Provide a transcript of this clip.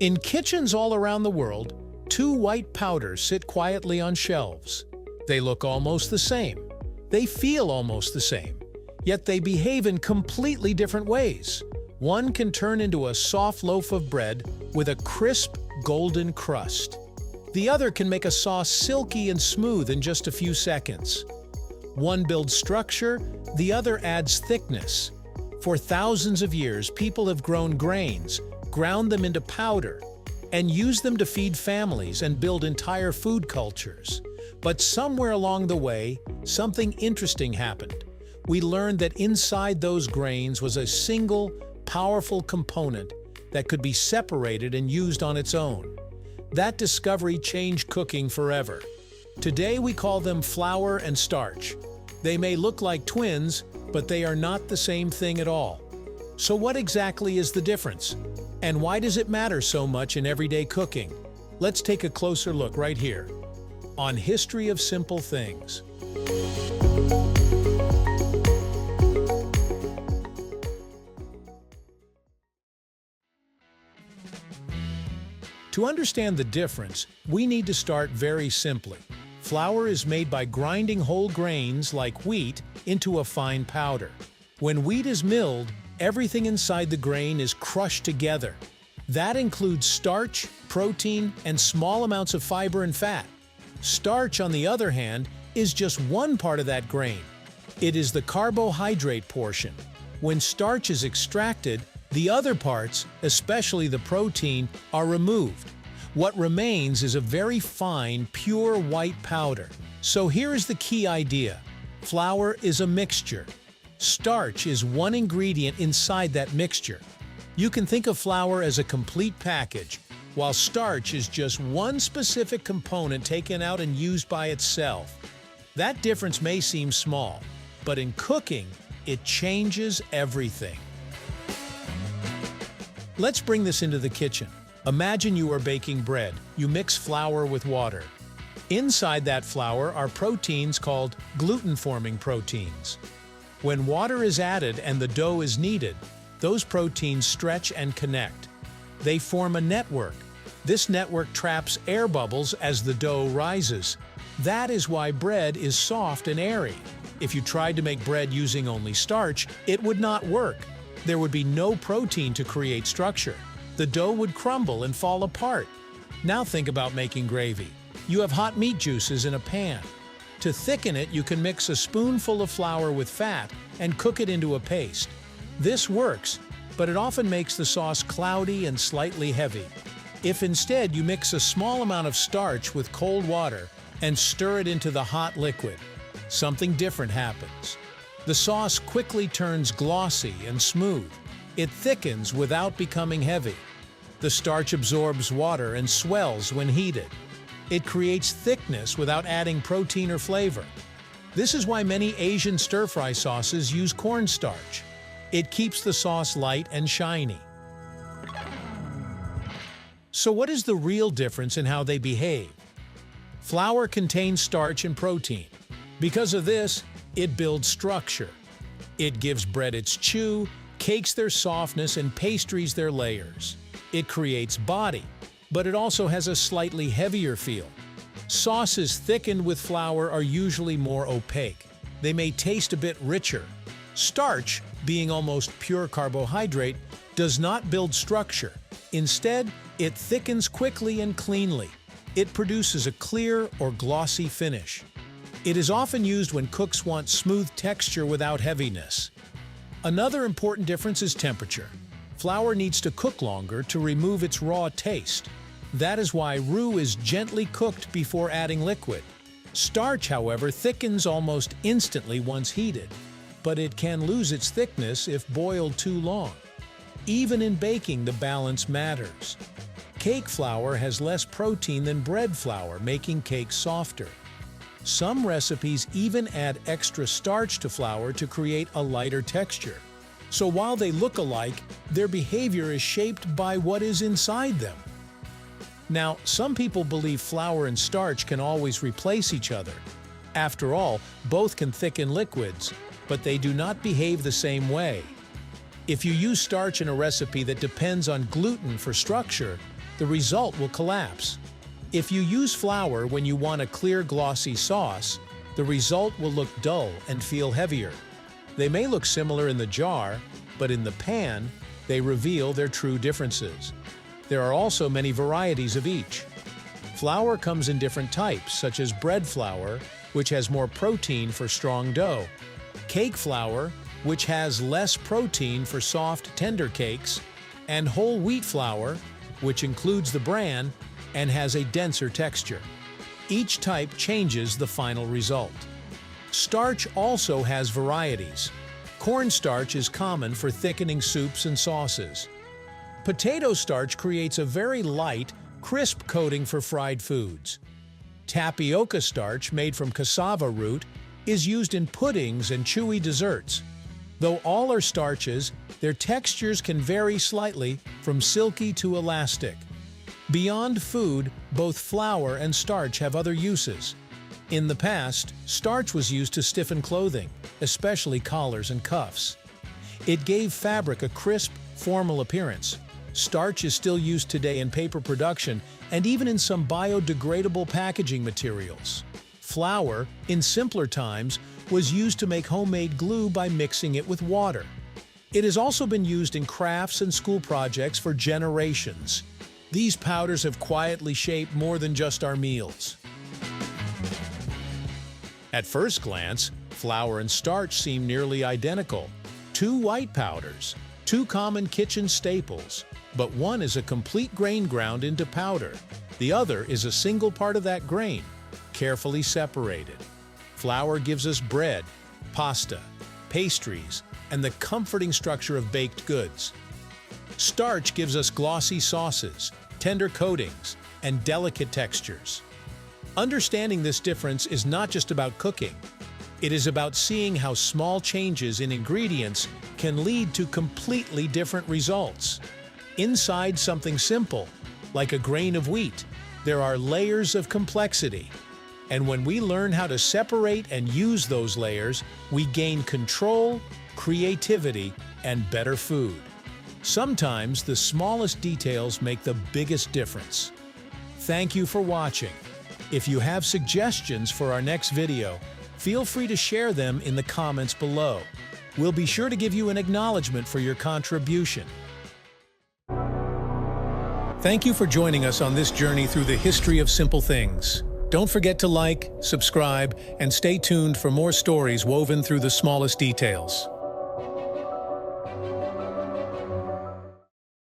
In kitchens all around the world, two white powders sit quietly on shelves. They look almost the same. They feel almost the same. Yet they behave in completely different ways. One can turn into a soft loaf of bread with a crisp, golden crust. The other can make a sauce silky and smooth in just a few seconds. One builds structure, the other adds thickness. For thousands of years, people have grown grains, ground them into powder, and used them to feed families and build entire food cultures. But somewhere along the way, something interesting happened. We learned that inside those grains was a single, powerful component that could be separated and used on its own. That discovery changed cooking forever. Today we call them flour and starch. They may look like twins, but they are not the same thing at all. So what exactly is the difference? And why does it matter so much in everyday cooking? Let's take a closer look right here on History of Simple Things. To understand the difference, we need to start very simply. Flour is made by grinding whole grains like wheat into a fine powder. When wheat is milled, everything inside the grain is crushed together. That includes starch, protein, and small amounts of fiber and fat. Starch, on the other hand, is just one part of that grain. It is the carbohydrate portion. When starch is extracted, the other parts, especially the protein, are removed. What remains is a very fine, pure white powder. So here is the key idea. Flour is a mixture. Starch is one ingredient inside that mixture. You can think of flour as a complete package, while starch is just one specific component taken out and used by itself. That difference may seem small, but in cooking, it changes everything. Let's bring this into the kitchen. Imagine you are baking bread. You mix flour with water. Inside that flour are proteins called gluten-forming proteins. When water is added and the dough is kneaded, those proteins stretch and connect. They form a network. This network traps air bubbles as the dough rises. That is why bread is soft and airy. If you tried to make bread using only starch, it would not work. There would be no protein to create structure. The dough would crumble and fall apart. Now think about making gravy. You have hot meat juices in a pan. To thicken it, you can mix a spoonful of flour with fat and cook it into a paste. This works, but it often makes the sauce cloudy and slightly heavy. If instead you mix a small amount of starch with cold water and stir it into the hot liquid, something different happens. The sauce quickly turns glossy and smooth. It thickens without becoming heavy. The starch absorbs water and swells when heated. It creates thickness without adding protein or flavor. This is why many Asian stir-fry sauces use cornstarch. It keeps the sauce light and shiny. So what is the real difference in how they behave? Flour contains starch and protein. Because of this, it builds structure. It gives bread its chew, cakes their softness, and pastries their layers. It creates body, but it also has a slightly heavier feel. Sauces thickened with flour are usually more opaque. They may taste a bit richer. Starch, being almost pure carbohydrate, does not build structure. Instead, it thickens quickly and cleanly. It produces a clear or glossy finish. It is often used when cooks want smooth texture without heaviness. Another important difference is temperature. Flour needs to cook longer to remove its raw taste. That is why roux is gently cooked before adding liquid. Starch, however, thickens almost instantly once heated, but it can lose its thickness if boiled too long. Even in baking, the balance matters. Cake flour has less protein than bread flour, making cakes softer. Some recipes even add extra starch to flour to create a lighter texture. So while they look alike, their behavior is shaped by what is inside them. Now, some people believe flour and starch can always replace each other. After all, both can thicken liquids, but they do not behave the same way. If you use starch in a recipe that depends on gluten for structure, the result will collapse. If you use flour when you want a clear, glossy sauce, the result will look dull and feel heavier. They may look similar in the jar, but in the pan, they reveal their true differences. There are also many varieties of each. Flour comes in different types, such as bread flour, which has more protein for strong dough, cake flour, which has less protein for soft, tender cakes, and whole wheat flour, which includes the bran and has a denser texture. Each type changes the final result. Starch also has varieties. Cornstarch is common for thickening soups and sauces. Potato starch creates a very light, crisp coating for fried foods. Tapioca starch, made from cassava root, is used in puddings and chewy desserts. Though all are starches, their textures can vary slightly from silky to elastic. Beyond food, both flour and starch have other uses. In the past, starch was used to stiffen clothing, especially collars and cuffs. It gave fabric a crisp, formal appearance. Starch is still used today in paper production and even in some biodegradable packaging materials. Flour, in simpler times, was used to make homemade glue by mixing it with water. It has also been used in crafts and school projects for generations. These powders have quietly shaped more than just our meals. At first glance, flour and starch seem nearly identical. Two white powders, two common kitchen staples, but one is a complete grain ground into powder. The other is a single part of that grain, carefully separated. Flour gives us bread, pasta, pastries, and the comforting structure of baked goods. Starch gives us glossy sauces, tender coatings, and delicate textures. Understanding this difference is not just about cooking. It is about seeing how small changes in ingredients can lead to completely different results. Inside something simple, like a grain of wheat, there are layers of complexity. And when we learn how to separate and use those layers, we gain control, creativity, and better food. Sometimes the smallest details make the biggest difference. Thank you for watching. If you have suggestions for our next video, feel free to share them in the comments below. We'll be sure to give you an acknowledgement for your contribution. Thank you for joining us on this journey through the history of simple things. Don't forget to like, subscribe, and stay tuned for more stories woven through the smallest details.